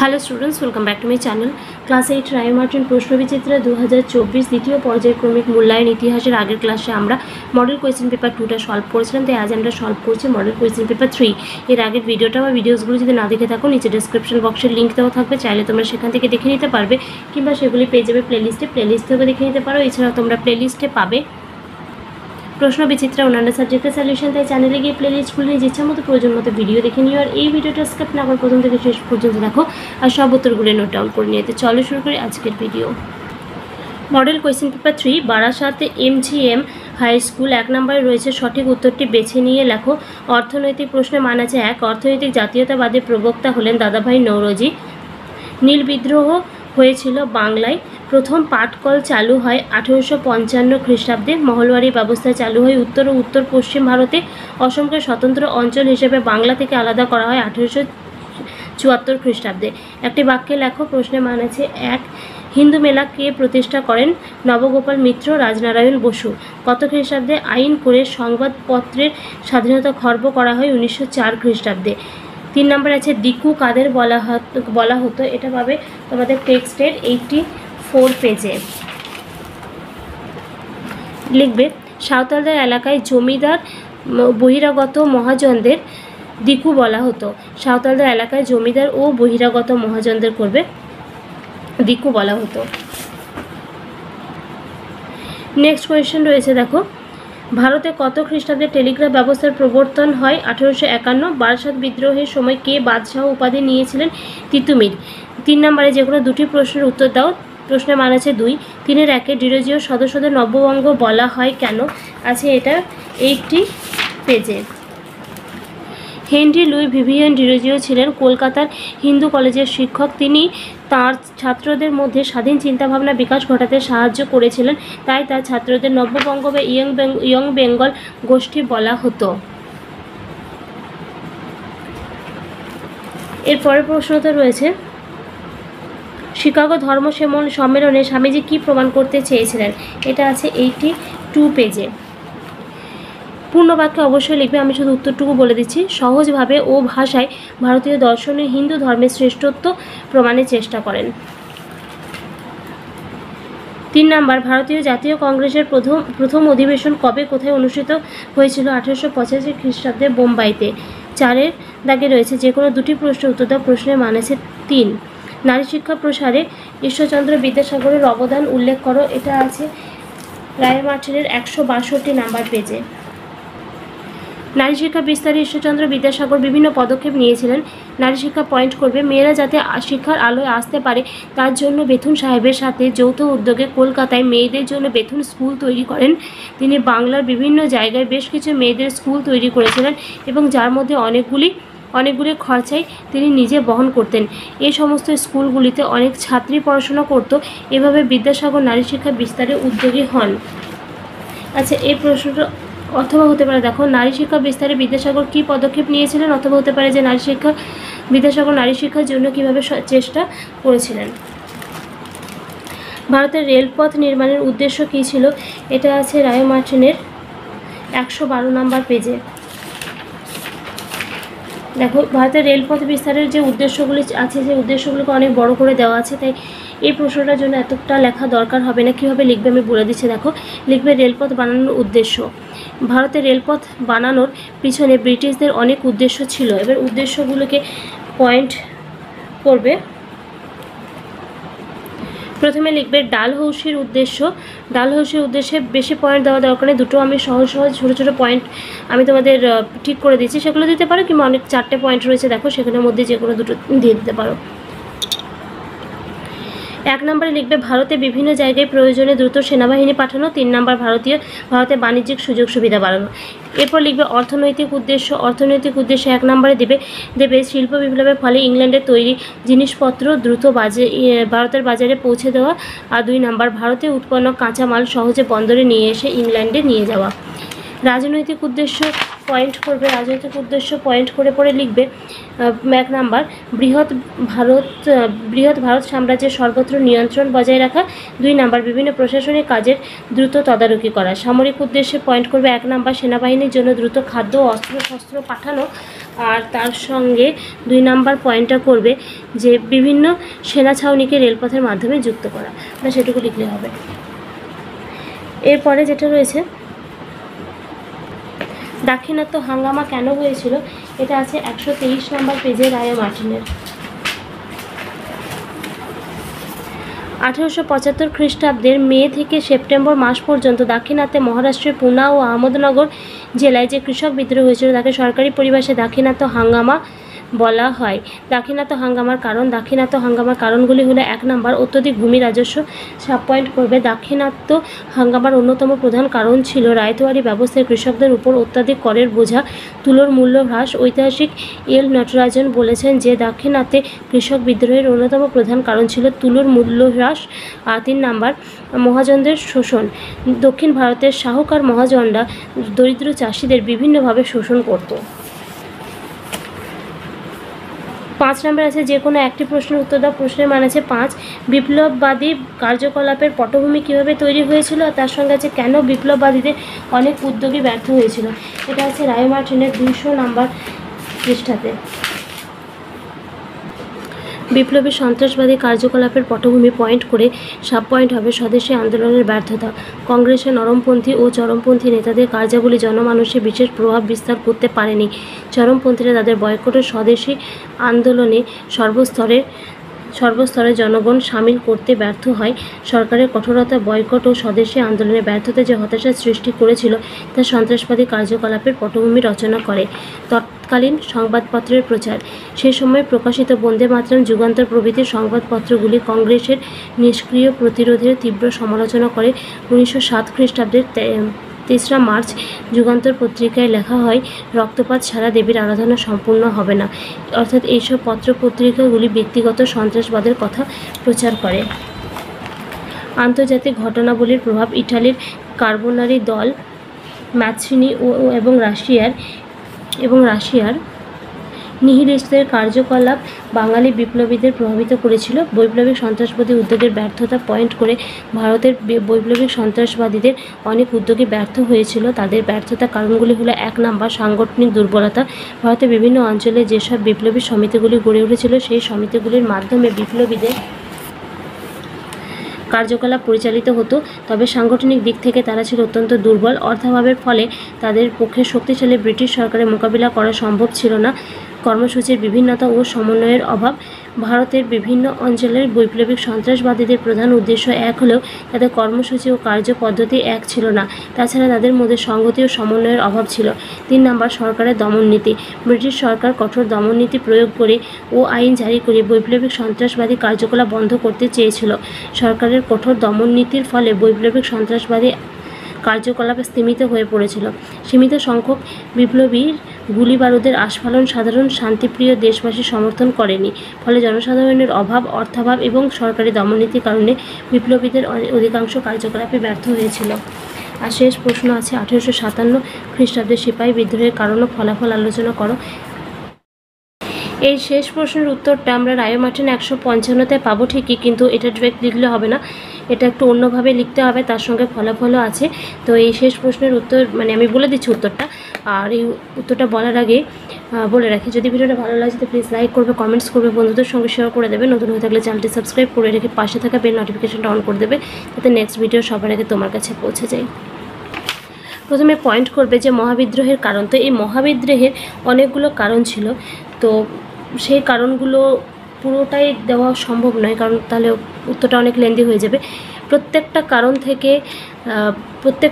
Hello students, welcome back to my channel. Class 8 Ray Martin প্রশ্নবিচিত্রা 2024 দ্বিতীয় পর্যায়ক্রমিক মূল্যায়ন ইতিহাসের আগের ক্লাসে আমরা মডেল কোয়েশ্চেন পেপার 2টা সলভ করেছিলাম, তাই আজ আমরা সলভ করছি মডেল কোয়েশ্চেন পেপার 3। এর আগের ভিডিওটা বা ভিডিওসগুলো যদি না দেখে থাকো, নিচে ডেসক্রিপশন বক্সের লিঙ্ক দেওয়া থাকবে, চাইলে তোমরা সেখান থেকে দেখে নিতে পারবে, কিংবা সেগুলি পেয়ে যাবে প্লেলিস্ট থেকেও দেখে নিতে পারো। এছাড়াও তোমরা প্লেলিস্টে পাবে প্রশ্নবিচিত্রা অন্যান্য সাবজেক্টের সলিউশন, তাই চ্যানেলে গিয়ে প্লেলিস্ট খুলে নিয়ে ইচ্ছা মতো প্রয়োজন মতো ভিডিও দেখে নিও। আর এই ভিডিওটা স্কিপ না করে প্রথম থেকে শেষ পর্যন্ত দেখো আর সব উত্তরগুলো নোট ডাউন করে নিয়ে। তো চলো শুরু করি আজকের video. Model question paper 3, Barasat MGM high school. 1 নম্বরে রয়েছে সঠিক উত্তরটি বেছে নিয়ে লেখো। অর্থনৈতিক প্রশ্নে মান আছে 1। অর্থনৈতিক জাতীয়তাবাদের প্রবক্তা হলেন দাদাভাই নওরোজি। নীল বিদ্রোহ হয়েছিল বাংলায়। প্রথম পাটকল চালু হয় 1855 খ্রিস্টাব্দে। মহলবাড়ি ব্যবস্থা চালু হয় উত্তর ও উত্তর পশ্চিম ভারতে। অসমকে স্বতন্ত্র অঞ্চল হিসেবে বাংলা থেকে আলাদা করা হয় 1874 খ্রিস্টাব্দে। একটি বাক্যে লেখো। প্রশ্নে মান আছে 1। হিন্দু মেলা কে প্রতিষ্ঠা করেন? নবগোপাল মিত্র, রাজনারায়ণ বসু। কত খ্রিস্টাব্দে আইন করে সংবাদপত্রের স্বাধীনতা খর্ব করা হয়? 1904 খ্রিস্টাব্দে। 3 নম্বর আছে দিকু কাদের বলা হতো? এটা পাবে তোমাদের টেক্সটের 84 পেজে। লিখবে সাঁওতালদের এলাকায় জমিদার বহিরাগত মহাজনদের দিকু বলা হতো। সাঁওতালদের এলাকায় জমিদার ও বহিরাগত মহাজনদের করবে দিকু বলা হতো। নেক্সট কোয়েশ্চেন রয়েছে, দেখো ভারতে কত খ্রিস্টাব্দে টেলিগ্রাফ ব্যবস্থার প্রবর্তন হয়? 1851। বারাসাত বিদ্রোহের সময় কে বাদশাহ উপাধি নিয়েছিলেন? তিতুমির। 3 নম্বরে যে কোনো দুটি প্রশ্নের উত্তর দাও। প্রশ্নের মান আছে 2। 3-এর 1-এ ডিরোজিও সদস্যদের নববঙ্গ বলা হয় কেন? আছে এটা 80 পেজে। হেনরি লুই ভিভিয়ান ডিরোজিও ছিলেন কলকাতার হিন্দু কলেজের শিক্ষক। তিনি তার ছাত্রদের মধ্যে স্বাধীন চিন্তাভাবনা বিকাশ ঘটাতে সাহায্য করেছিলেন, তাই তার ছাত্রদের নববঙ্গ বা ইয়ং বেঙ্গল গোষ্ঠী বলা হতো। এর পরের প্রশ্নটা রয়েছে, শিকাগো ধর্ম সম্মেলনে স্বামীজি কী প্রমাণ করতে চেয়েছিলেন? এটা আছে 82 পেজে। পূর্ণ বাক্যে অবশ্যই লিখবে, আমি শুধু উত্তরটুকু বলে দিচ্ছি। সহজভাবে ও ভাষায় ভারতীয় দর্শনে হিন্দু ধর্মের শ্রেষ্ঠত্ব প্রমাণের চেষ্টা করেন। 3 নম্বর, ভারতীয় জাতীয় কংগ্রেসের প্রথম অধিবেশন কবে কোথায় অনুষ্ঠিত হয়েছিল? 1885 খ্রিস্টাব্দে বোম্বাইতে। 4-এর দাগে রয়েছে যে কোনো দুটি প্রশ্নের উত্তর দাও। প্রশ্নের মান আছে 3। নারী শিক্ষা প্রসারে ঈশ্বরচন্দ্র বিদ্যাসাগরের অবদান উল্লেখ করো। এটা আছে রায় মার্টিনের 162 নাম্বার পেজে। নারী শিক্ষা বিস্তারে ঈশ্বরচন্দ্র বিদ্যাসাগর বিভিন্ন পদক্ষেপ নিয়েছিলেন। নারী শিক্ষা পয়েন্ট করবে। মেয়েরা যাতে শিক্ষার আলোয় আসতে পারে তার জন্য বেথুন সাহেবের সাথে যৌথ উদ্যোগে কলকাতায় মেয়েদের জন্য বেথুন স্কুল তৈরি করেন। তিনি বাংলার বিভিন্ন জায়গায় বেশ কিছু মেয়েদের স্কুল তৈরি করেছিলেন এবং যার মধ্যে অনেকগুলি খরচাই তিনি নিজে বহন করতেন। এই সমস্ত স্কুলগুলিতে অনেক ছাত্রী পড়াশোনা করত। এভাবে বিদ্যাসাগর নারী শিক্ষা বিস্তারে উদ্যোগী হন। আচ্ছা, এই প্রশ্নটা অথবা হতে পারে, দেখো নারী শিক্ষা বিস্তারে বিদ্যাসাগর কী পদক্ষেপ নিয়েছিলেন, অথবা হতে পারে যে বিদ্যাসাগর নারী শিক্ষার জন্য কীভাবে চেষ্টা করেছিলেন। ভারতের রেলপথ নির্মাণের উদ্দেশ্য কী ছিল? এটা আছে রায় মার্টিনের 112 নাম্বার পেজে। দেখো ভারতের রেলপথ বিস্তারের যে উদ্দেশ্যগুলি আছে, যে উদ্দেশ্যগুলোকে অনেক বড় করে দেওয়া আছে, তাই এই প্রশ্নটার জন্য এতটা লেখা দরকার হবে না। কীভাবে লিখবে আমি বলে দিচ্ছি, দেখো লিখবে রেলপথ বানানোর উদ্দেশ্য। ভারতের রেলপথ বানানোর পিছনে ব্রিটিশদের অনেক উদ্দেশ্য ছিল। এবার উদ্দেশ্যগুলোকে পয়েন্ট করবে। প্রথমে লিখবে ডালহৌসির উদ্দেশ্য। ডালহৌসির উদ্দেশ্যে বেশি পয়েন্ট দেওয়া দরকার নেই, দুটো আমি সহজ ছোটো পয়েন্ট আমি তোমাদের ঠিক করে দিচ্ছি, সেগুলো দিতে পারো, কিংবা অনেক 4টে পয়েন্ট রয়েছে, দেখো সেখানের মধ্যে যে কোনো দুটো দিয়ে দিতে পারো। 1 নম্বরে লিখবে ভারতে বিভিন্ন জায়গায় প্রয়োজনে দ্রুত সেনাবাহিনী পাঠানো। 3 নম্বর, ভারতে বাণিজ্যিক সুযোগ সুবিধা বাড়ানো। এরপর লিখবে অর্থনৈতিক উদ্দেশ্য। অর্থনৈতিক উদ্দেশ্য 1 নম্বরে দেবে শিল্প বিপ্লবের ফলে ইংল্যান্ডের তৈরি জিনিসপত্র দ্রুত ভারতের বাজারে পৌঁছে দেওয়া। আর 2 নম্বর, ভারতে উৎপন্ন কাঁচামাল সহজে বন্দরে নিয়ে এসে ইংল্যান্ডে নিয়ে যাওয়া। রাজনৈতিক উদ্দেশ্য পয়েন্ট করবে। রাজনৈতিক উদ্দেশ্য পয়েন্ট করে পরে লিখবে 1 নাম্বার, বৃহৎ ভারত সাম্রাজ্যের সর্বত্র নিয়ন্ত্রণ বজায় রাখা। 2 নাম্বার, বিভিন্ন প্রশাসনিক কাজের দ্রুত তদারকি করা। সামরিক উদ্দেশ্যে পয়েন্ট করবে 1 নাম্বার, সেনাবাহিনীর জন্য দ্রুত খাদ্য ও অস্ত্রশস্ত্র পাঠানো। আর তার সঙ্গে 2 নাম্বার পয়েন্টটা করবে যে বিভিন্ন সেনা ছাউনিকে রেলপথের মাধ্যমে যুক্ত করা, না সেটুকু লিখলে হবে। এরপরে যেটা রয়েছে দাক্ষিণাত্য হাঙ্গামা কেন হয়েছিল, এটা আছে 123 নম্বর পেজে রায় মার্টিনের। 1875 খ্রিস্টাব্দের মে থেকে সেপ্টেম্বর মাস পর্যন্ত দাক্ষিণাত্যে মহারাষ্ট্রের পুনা ও আহমদনগর জেলায় যে কৃষক বিদ্রোহ হয়েছিল তাকে সরকারি পরিভাষায় দাক্ষিণাত্য হাঙ্গামা বলা হয়। দাক্ষিণাত্য হাঙ্গামার কারণগুলি হলো 1 নাম্বার অত্যধিক ভূমি রাজস্ব, 7 পয়েন্ট করবে। দাক্ষিণাত্য হাঙ্গামার অন্যতম প্রধান কারণ ছিল রায়তোয়ারি ব্যবস্থায় কৃষকদের উপর অত্যাধিক করের বোঝা, তুলোর মূল্য হ্রাস। ঐতিহাসিক এল নটরাজন বলেছেন যে দাক্ষিণাত্যে কৃষক বিদ্রোহের অন্যতম প্রধান কারণ ছিল তুলোর মূল্য হ্রাস। 3 নাম্বার মহাজনদের শোষণ, দক্ষিণ ভারতের শাহুকার মহাজনরা দরিদ্র চাষিদের বিভিন্নভাবে শোষণ করত। 5 নম্বর আছে যে কোনো একটি প্রশ্নের উত্তর দাও। প্রশ্নের মান আছে 5। বিপ্লববাদী কার্যকলাপের পটভূমি কীভাবে তৈরি হয়েছিল, তার সঙ্গে আছে কেন বিপ্লববাদীদের অনেক উদ্যোগী ব্যর্থ হয়েছিল। এটা আছে রায় মার্টিনের 200 নম্বর পৃষ্ঠাতে। বিপ্লবী সন্ত্রাসবাদী কার্যকলাপের পটভূমি পয়েন্ট করে 7 পয়েন্ট হবে। স্বদেশী আন্দোলনের ব্যর্থতা, কংগ্রেসের নরমপন্থী ও চরমপন্থী নেতাদের কার্যাবলী জনমানসে বিশেষ প্রভাব বিস্তার করতে পারেনি। চরমপন্থীরা তাদের বয়কটে স্বদেশী আন্দোলনে সর্বস্তরের জনগণ সামিল করতে ব্যর্থ হয়। সরকারের কঠোরতা বয়কট ও স্বদেশী আন্দোলনের ব্যর্থতা যে হতাশার সৃষ্টি করেছিল তা সন্ত্রাসবাদী কার্যকলাপের পটভূমি রচনা করে। তৎকালীন সংবাদপত্রের প্রচার, সে সময় প্রকাশিত বন্দে মাতরম, যুগান্তর প্রভৃতি সংবাদপত্রগুলি কংগ্রেসের নিষ্ক্রিয় প্রতিরোধের তীব্র সমালোচনা করে। 1907 খ্রিস্টাব্দের 3 মার্চ যুগান্তর পত্রিকায় লেখা হয় রক্তপাত ছাড়া দেবীর আরাধনা সম্পূর্ণ হবে না। অর্থাৎ এইসব পত্রপত্রিকাগুলি ব্যক্তিগত সন্ত্রাসবাদের কথা প্রচার করে। আন্তর্জাতিক ঘটনাবলীর প্রভাব, ইটালির কার্বোনারি দল ম্যাচিনি এবং রাশিয়ার নিহিলিস্টদের কার্যকলাপ বাঙালি বিপ্লবীদের প্রভাবিত করেছিল। বৈপ্লবিক সন্ত্রাসবাদী উদ্যোগের ব্যর্থতা পয়েন্ট করে ভারতের বৈপ্লবিক সন্ত্রাসবাদীদের অনেক উদ্যোগে ব্যর্থ হয়েছিল। তাদের ব্যর্থতার কারণগুলি হলো 1 নাম্বার সাংগঠনিক দুর্বলতা, ভারতের বিভিন্ন অঞ্চলে যেসব বিপ্লবী সমিতিগুলি গড়ে উঠেছিল সেই সমিতিগুলির মাধ্যমে বিপ্লবীদের কার্যকলাপ পরিচালিত হতো, তবে সাংগঠনিক দিক থেকে তারা ছিল অত্যন্ত দুর্বল। অর্থাভাবের ফলে তাদের পক্ষে শক্তিশালী ব্রিটিশ সরকারের মোকাবিলা করা সম্ভব ছিল না। কর্মসূচির বিভিন্নতা ও সমন্বয়ের অভাব, ভারতের বিভিন্ন অঞ্চলের বৈপ্লবিক সন্ত্রাসবাদীদের প্রধান উদ্দেশ্য এক হলেও তাদের কর্মসূচি ও কার্যপদ্ধতি এক ছিল না। তাছাড়া তাদের মধ্যে সংগতি ও সমন্বয়ের অভাব ছিল। 3 নাম্বার সরকারের দমননীতি, ব্রিটিশ সরকার কঠোর দমননীতি প্রয়োগ করে ও আইন জারি করে বৈপ্লবিক সন্ত্রাসবাদী কার্যকলাপ বন্ধ করতে চেয়েছিল। সরকারের কঠোর দমননীতির ফলে বৈপ্লবিক সন্ত্রাসবাদী কার্যকলাপ স্তীমিত হয়ে পড়েছিল। সীমিত সংখ্যক বিপ্লবীর গুলি বারুদের আস্ফালন সাধারণ শান্তিপ্রিয় দেশবাসীর সমর্থন করেনি। ফলে জনসাধারণের অভাব, অর্থাভাব এবং সরকারি দমননীতির কারণে বিপ্লবীদের অধিকাংশ কার্যকলাপে ব্যর্থ হয়েছিল। আর শেষ প্রশ্ন আছে 1857 খ্রিস্টাব্দের সিপাহী বিদ্রোহের কারণ ও ফলাফল আলোচনা করো। এই শেষ প্রশ্নের উত্তরটা আমরা রায় মার্টিন 155-তে পাবো ঠিকই, কিন্তু এটা ডিরেক্ট লিখলে হবে না, এটা একটু অন্যভাবে লিখতে হবে, তার সঙ্গে ফলাফলও আছে। তো এই শেষ প্রশ্নের উত্তর আমি বলে দিচ্ছি উত্তরটা, আর এই উত্তরটা বলার আগে বলে রাখি, যদি ভিডিওটা ভালো লাগে তো প্লিজ লাইক করবে, কমেন্টস করবে, বন্ধুদের সঙ্গে শেয়ার করে দেবে। নতুন হয়ে থাকলে চ্যানেলটি সাবস্ক্রাইব করে রেখে পাশে থাকা বেল নোটিফিকেশনটা অন করে দেবে, যাতে নেক্সট ভিডিও সবার আগে তোমার কাছে পৌঁছে যায়। প্রথমে পয়েন্ট করবে যে মহাবিদ্রোহের কারণ। তো এই মহাবিদ্রোহের অনেকগুলো কারণ ছিল, তো সেই কারণগুলো পুরোটাই দেওয়া সম্ভব নয়, কারণ তাহলে উত্তরটা অনেক লেন্দি হয়ে যাবে। প্রত্যেক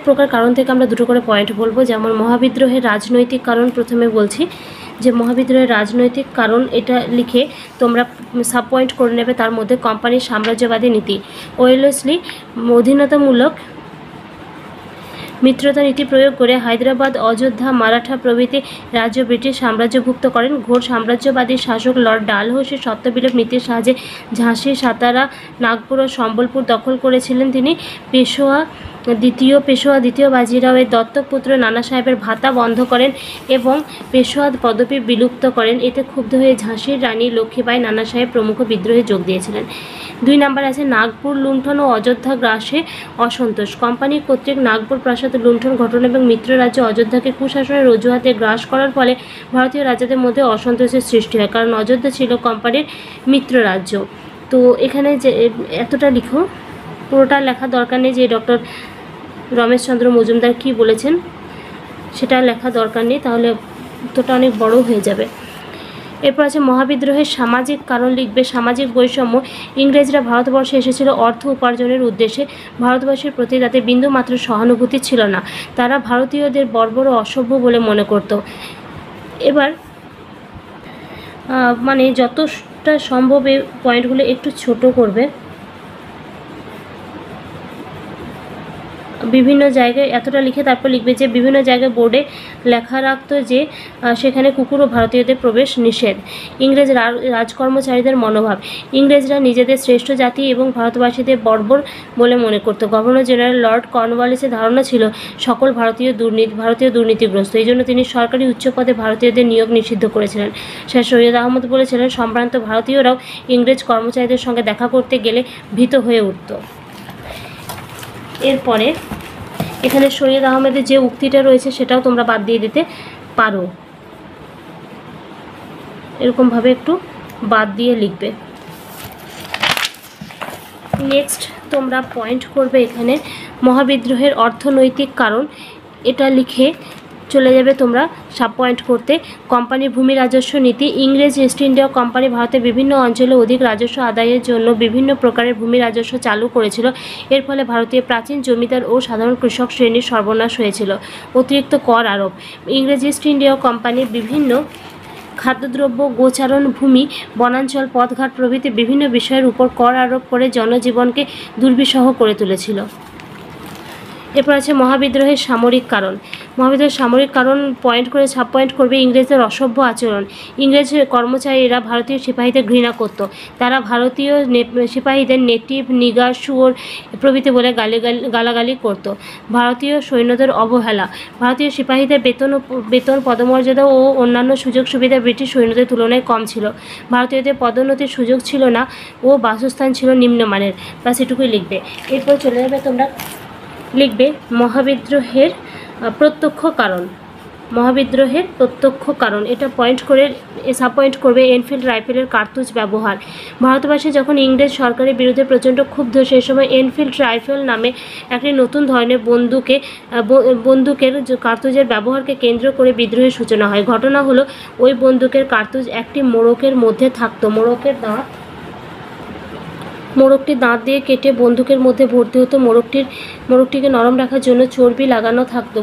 প্রকার কারণ থেকে আমরা 2টো করে পয়েন্ট বলবো। যেমন মহাবিদ্রোহের রাজনৈতিক কারণ প্রথমে বলছি, যে মহাবিদ্রোহের রাজনৈতিক কারণ এটা লিখে তোমরা সাব পয়েন্ট করে নেবে। তার মধ্যে কোম্পানির সাম্রাজ্যবাদী নীতি, ওয়েলসলি অধীনতামূলক মিত্রতা নীতি প্রয়োগ করে হায়দ্রাবাদ, অযোধ্যা, মারাঠা প্রভৃতি রাজ্য ব্রিটিশ সাম্রাজ্যভুক্ত করেন। ঘোর সাম্রাজ্যবাদী শাসক লর্ড ডালহৌসির সত্ত্ববিলোপ নীতির সাহায্যে ঝাঁসি, সাতারা, নাগপুর ও সম্বলপুর দখল করেছিলেন তিনি। পেশোয়া দ্বিতীয় বাজিরাওয়ের দত্তক পুত্র নানা সাহেবের ভাতা বন্ধ করেন এবং পেশোয়া পদবি বিলুপ্ত করেন। এতে ক্ষুব্ধ হয়ে ঝাঁসির রানী লক্ষ্মীবাঈ, নানা সাহেব প্রমুখ বিদ্রোহে যোগ দিয়েছিলেন। 2 নম্বর আছে নাগপুর লুণ্ঠন ও অযোধ্যা গ্রাসে অসন্তোষ। কোম্পানি কর্তৃক নাগপুর প্রাসাদ লুণ্ঠন ঘটনা এবং মিত্র রাজ্য অযোধ্যাকে কুশাসনের অজুহাতে গ্রাস করার ফলে ভারতীয় রাজাদের মধ্যে অসন্তোষের সৃষ্টি হয়, কারণ অযোধ্যা ছিল কোম্পানির মিত্র রাজ্য। তো এখানে যে এতটা লিখো, পুরোটা লেখা দরকার নেই যে ডক্টর রমেশচন্দ্র মজুমদার কী বলেছেন সেটা লেখা দরকার নেই, তাহলে উত্তরটা অনেক বড় হয়ে যাবে। এরপর আছে মহাবিদ্রোহের সামাজিক কারণ লিখবে। সামাজিক বৈষম্য। ইংরেজরা ভারতবর্ষে এসেছিল অর্থ উপার্জনের উদ্দেশ্যে। ভারতবাসীর প্রতি তাদের বিন্দুমাত্র সহানুভূতি ছিল না। তারা ভারতীয়দের বর্বর ও অসভ্য বলে মনে করত। এবার মানে যতটা সম্ভব এই পয়েন্টগুলো একটু ছোট করবে। বিভিন্ন জায়গায় এতটা লিখে তারপর লিখবে যে বিভিন্ন জায়গায় বোর্ডে লেখা রাখতো যে সেখানে কুকুর ও ভারতীয়দের প্রবেশ নিষেধ। ইংরেজ রাজকর্মচারীদের মনোভাব। ইংরেজরা নিজেদের শ্রেষ্ঠ জাতি এবং ভারতবাসীদের বর্বর বলে মনে করত। গভর্নর জেনারেল লর্ড কর্নওয়ালিসের ধারণা ছিল সকল ভারতীয় দুর্নীতিগ্রস্ত, এই জন্য তিনি সরকারি উচ্চ পদে ভারতীয়দের নিয়োগ নিষিদ্ধ করেছিলেন। শেখ সৈয়দ আহমদ বলেছিলেন সম্ভ্রান্ত ভারতীয়রাও ইংরেজ কর্মচারীদের সঙ্গে দেখা করতে গেলে ভীত হয়ে উঠত। এরপরে এখানে সৈয়দ আহমেদের যে উক্তিটা রয়েছে সেটাও তোমরা বাদ দিয়ে দিতে পারো, এরকমভাবে একটু বাদ দিয়ে লিখবে। নেক্সট তোমরা পয়েন্ট করবে এখানে মহাবিদ্রোহের অর্থনৈতিক কারণ, এটা লিখে চলে যাবে তোমরা সাব পয়েন্ট করতে। কোম্পানির ভূমি রাজস্ব নীতি। ইংরেজ ইস্ট ইন্ডিয়া কোম্পানি ভারতের বিভিন্ন অঞ্চলে অধিক রাজস্ব আদায়ের জন্য বিভিন্ন প্রকারের ভূমি রাজস্ব চালু করেছিল। এর ফলে ভারতীয় প্রাচীন জমিদার ও সাধারণ কৃষক শ্রেণীর সর্বনাশ হয়েছিল। অতিরিক্ত কর আরোপ। ইংরেজ ইস্ট ইন্ডিয়া কোম্পানির বিভিন্ন খাদ্যদ্রব্য, গোচারণ ভূমি, বনাঞ্চল, পথঘাট প্রভৃতি বিভিন্ন বিষয়ের উপর কর আরোপ করে জনজীবনকে দুর্বিষহ করে তুলেছিল। এরপর আছে মহাবিদ্রোহের সামরিক কারণ। মহাবিদ্রোহের সামরিক কারণ পয়েন্ট করে সাব পয়েন্ট করবে ইংরেজদের অসভ্য আচরণ। ইংরেজ কর্মচারীরা ভারতীয় সিপাহীদের ঘৃণা করত। তারা ভারতীয় সিপাহীদের নেটিভ, নিগার, শুয়োর প্রভৃতি বলে গালাগালি করত। ভারতীয় সৈন্যদের অবহেলা। ভারতীয় সিপাহীদের বেতন, পদমর্যাদা ও অন্যান্য সুযোগ সুবিধা ব্রিটিশ সৈন্যদের তুলনায় কম ছিল। ভারতীয়দের পদোন্নতির সুযোগ ছিল না ও বাসস্থান ছিল নিম্নমানের। বাস এটুকুই লিখবে। এরপর চলে যাবে তোমরা লিখবে মহাবিদ্রোহের প্রত্যক্ষ কারণ। মহাবিদ্রোহের প্রত্যক্ষ কারণ এটা পয়েন্ট করে সাব পয়েন্ট করবে এনফিল্ড রাইফেলের কার্তুজ ব্যবহার। ভারতবাসী যখন ইংরেজ সরকারের বিরুদ্ধে প্রচণ্ড ক্ষুব্ধ, সেই সময় এনফিল্ড রাইফেল নামে একটি নতুন ধরনের বন্দুকের কার্তুজের ব্যবহারকে কেন্দ্র করে বিদ্রোহের সূচনা হয়। ঘটনা হলো ওই বন্দুকের কার্তুজ একটি মোড়কের মধ্যে থাকতো। মোড়কটি দাঁত দিয়ে কেটে বন্দুকের মধ্যে ভর্তি হতো। মোড়কটিকে নরম রাখার জন্য চর্বি লাগানো থাকতো।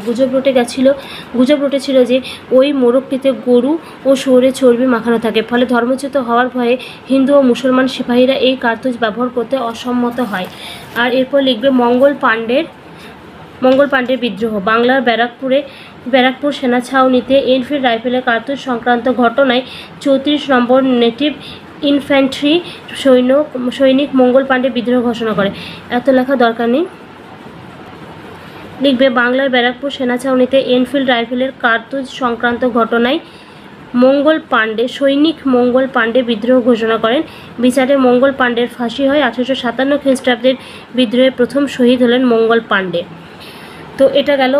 গুজব রটেছিল যে ওই মোড়কটিতে গরু ও শুয়োরের চর্বি মাখানো থাকে, ফলে ধর্মচ্যুত হওয়ার ভয়ে হিন্দু ও মুসলমান সিপাহীরা এই কার্তুজ ব্যবহার করতে অসম্মত হয়। আর এরপর লিখবে মঙ্গল পাণ্ডের বিদ্রোহ। বাংলার ব্যারাকপুর সেনা ছাউনিতে এনফিল্ড রাইফেলের কার্তুজ সংক্রান্ত ঘটনায় 34 নম্বর নেটিভ ইনফ্যান্ট্রি সৈনিক মঙ্গল পাণ্ডে বিদ্রোহ ঘোষণা করে। এত লেখা দরকার নেই, লিখবে বাংলার ব্যারাকপুর সেনা ছাউনিতে এনফিল্ড রাইফেলের কার্তুজ সংক্রান্ত ঘটনায় সৈনিক মঙ্গল পাণ্ডে বিদ্রোহ ঘোষণা করেন। বিচারে মঙ্গল পাণ্ডের ফাঁসি হয়। 1857 খ্রিস্টাব্দের বিদ্রোহে প্রথম শহীদ হলেন মঙ্গল পাণ্ডে। তো এটা গেল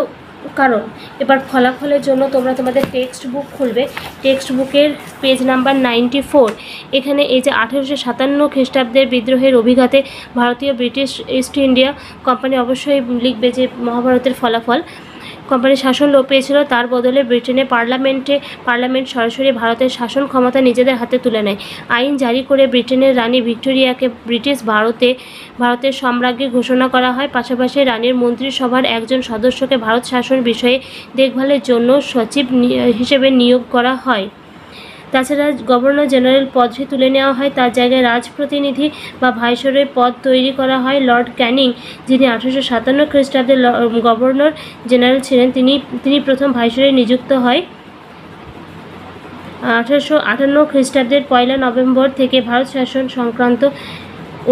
কারণ। এবার ফলাফলের জন্য তোমরা তোমাদের টেক্সট বুক খুলবে। টেক্সট বুকের পেজ নাম্বার 94। এখানে এই যে 1857 খ্রিস্টাব্দের বিদ্রোহের অভিঘাতে ভারতীয় ব্রিটিশ ইস্ট ইন্ডিয়া কোম্পানি অবশ্যই লিখবে যে মহাভারতের ফলাফল। কোম্পানি শাসন লোপ পেয়েছিল, তার বদলে ব্রিটেনের পার্লামেন্ট সরাসরি ভারতের শাসন ক্ষমতা নিজেদের হাতে তুলে নেয়। আইন জারি করে ব্রিটেনের রানী ভিক্টোরিয়াকে ব্রিটিশ ভারতের সম্রাজ্ঞী ঘোষণা করা হয়। পাশাপাশি রানীর মন্ত্রিসভার একজন সদস্যকে ভারত শাসন বিষয়ে দেখভালের জন্য সচিব হিসেবে নিয়োগ করা হয়। তাছাড়া গভর্নর জেনারেল পদটি তুলে নেওয়া হয়, তার জায়গায় রাজপ্রতিনিধি বা ভাইসরয়ের পদ তৈরি করা হয়। লর্ড ক্যানিং, যিনি 1857 খ্রিস্টাব্দে গভর্নর জেনারেল ছিলেন, তিনি প্রথম ভাইসরয় নিযুক্ত হয়। 1858 খ্রিস্টাব্দের 1 নভেম্বর থেকে ভারত শাসন সংক্রান্ত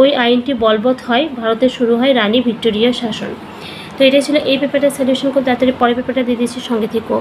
ওই আইনটি বলবৎ হয়। ভারতে শুরু হয় রানী ভিক্টোরিয়ার শাসন। তো তো এটাই ছিল এই পেপারটার সলিউশন। খুব তাড়াতাড়ি পরের পেপারটা দিয়ে দিচ্ছি, সঙ্গে থেকো।